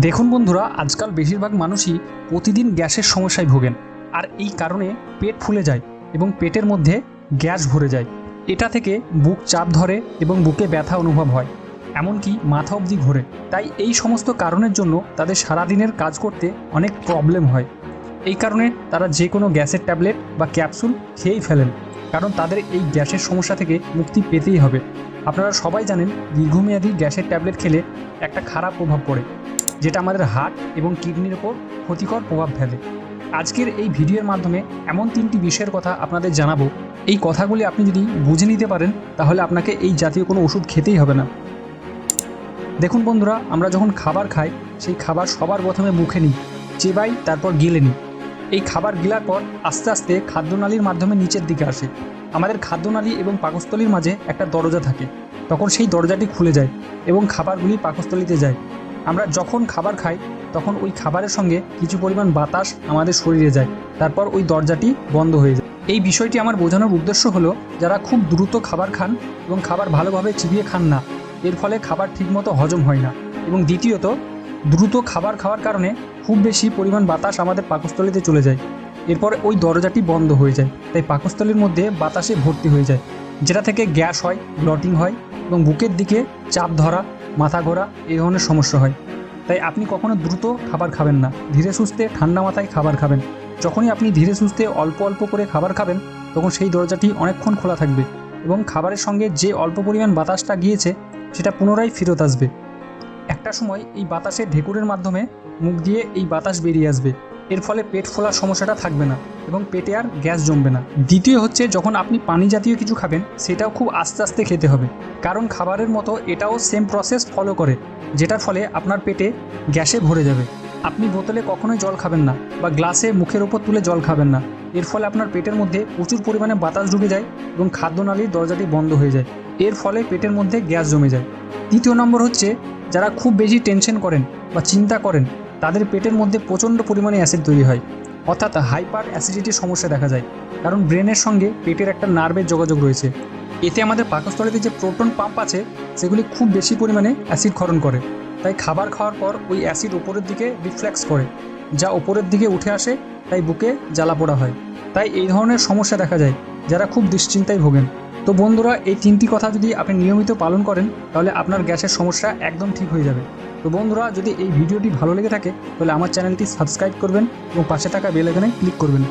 দেখুন বন্ধুরা, আজকাল বেশিরভাগ মানুষই প্রতিদিন গ্যাসের সমস্যায় ভোগেন। আর এই কারণে পেট ফুলে যায় এবং পেটের মধ্যে গ্যাস ভরে যায়। এটা থেকে বুক চাপ ধরে এবং বুকে ব্যথা অনুভব হয়, এমনকি মাথা অবধি ঘোরে। তাই এই সমস্ত কারণের জন্য তাদের সারাদিনের কাজ করতে অনেক প্রবলেম হয়। এই কারণে তারা যে কোনো গ্যাসের ট্যাবলেট বা ক্যাপসুল খেয়েই ফেলেন, কারণ তাদের এই গ্যাসের সমস্যা থেকে মুক্তি পেতেই হবে। আপনারা সবাই জানেন, দীর্ঘমেয়াদী গ্যাসের ট্যাবলেট খেলে একটা খারাপ প্রভাব পড়ে, যেটা আমাদের হার্ট এবং কিডনির ওপর ক্ষতিকর প্রভাব ফেলে। আজকের এই ভিডিওর মাধ্যমে এমন 3টি বিষয়ের কথা আপনাদের জানাবো। এই কথাগুলি আপনি যদি বুঝে নিতে পারেন, তাহলে আপনাকে এই জাতীয় কোনো ওষুধ খেতেই হবে না। দেখুন বন্ধুরা, আমরা যখন খাবার খাই, সেই খাবার সবার প্রথমে মুখে নিই, চেবাই, তারপর গিলে নিই। এই খাবার গিলার পর আস্তে আস্তে খাদ্যনালীর মাধ্যমে নিচের দিকে আসে। আমাদের খাদ্যনালী এবং পাকস্থলীর মাঝে একটা দরজা থাকে, তখন সেই দরজাটি খুলে যায় এবং খাবারগুলি পাকস্থলীতে যায়। আমরা যখন খাবার খাই, তখন ওই খাবারের সঙ্গে কিছু পরিমাণ বাতাস আমাদের শরীরে যায়, তারপর ওই দরজাটি বন্ধ হয়ে যায়। এই বিষয়টি আমার বোঝানোর উদ্দেশ্য হলো, যারা খুব দ্রুত খাবার খান এবং খাবার ভালোভাবে চিবিয়ে খান না, এর ফলে খাবার ঠিকমতো হজম হয় না। এবং দ্বিতীয়ত, দ্রুত খাবার খাওয়ার কারণে খুব বেশি পরিমাণ বাতাস আমাদের পাকস্থলীতে চলে যায়, এরপর ওই দরজাটি বন্ধ হয়ে যায়। তাই পাকস্থলীর মধ্যে বাতাসে ভর্তি হয়ে যায়, যেটা থেকে গ্যাস হয়, ব্লটিং হয় এবং বুকের দিকে চাপ ধরা, মাথা ঘোরা, এই ধরনের সমস্যা হয়। তাই আপনি কখনো দ্রুত খাবার খাবেন না, ধীরে সুস্থে ঠান্ডা মাথায় খাবার খাবেন। যখনই আপনি ধীরে সুস্থে অল্প অল্প করে খাবার খাবেন, তখন সেই দরজাটি অনেকক্ষণ খোলা থাকবে এবং খাবারের সঙ্গে যে অল্প পরিমাণ বাতাসটা গিয়েছে সেটা পুনরায় ফেরত আসবে। একটা সময় এই বাতাসের ঢেকুরের মাধ্যমে মুখ দিয়ে এই বাতাস বেরিয়ে আসবে। এর ফলে পেট ফোলার সমস্যাটা থাকবে না এবং পেটে আর গ্যাস জমবে না। দ্বিতীয় হচ্ছে, যখন আপনি পানি জাতীয় কিছু খাবেন, সেটাও খুব আস্তে আস্তে খেতে হবে, কারণ খাবারের মতো এটাও সেম প্রসেস ফলো করে, যেটার ফলে আপনার পেটে গ্যাসে ভরে যাবে। আপনি বোতলে কখনোই জল খাবেন না বা গ্লাসে মুখের ওপর তুলে জল খাবেন না। এর ফলে আপনার পেটের মধ্যে প্রচুর পরিমাণে বাতাস ঢুকে যায় এবং খাদ্যনালীর দরজাটি বন্ধ হয়ে যায়। এর ফলে পেটের মধ্যে গ্যাস জমে যায়। তৃতীয় নম্বর হচ্ছে, যারা খুব বেশি টেনশন করেন বা চিন্তা করেন, তাদের পেটের মধ্যে প্রচণ্ড পরিমাণে অ্যাসিড তৈরি হয়, অর্থাৎ হাইপার অ্যাসিডিটির সমস্যা দেখা যায়। কারণ ব্রেনের সঙ্গে পেটের একটা নার্ভের যোগাযোগ রয়েছে। এতে আমাদের পাকস্থলীতে যে প্রোটন পাম্প আছে, সেগুলি খুব বেশি পরিমাণে অ্যাসিড ক্ষরণ করে। তাই খাবার খাওয়ার পর ওই অ্যাসিড ওপরের দিকে রিফ্লেক্স করে, যা ওপরের দিকে উঠে আসে, তাই বুকে জ্বালা পোড়া হয়। তাই এই ধরনের সমস্যা দেখা যায় যারা খুব দুশ্চিন্তায় ভোগেন। তো বন্ধুরা, এই 3টি কথা যদি আপনি নিয়মিত পালন করেন, তাহলে আপনার গ্যাসের সমস্যা একদম ঠিক হয়ে যাবে। তো বন্ধুরা, যদি এই ভিডিওটি ভালো লেগে থাকে, তাহলে আমার চ্যানেলটি সাবস্ক্রাইব করবেন এবং পাশে থাকা বেল আইকনে ক্লিক করবেন।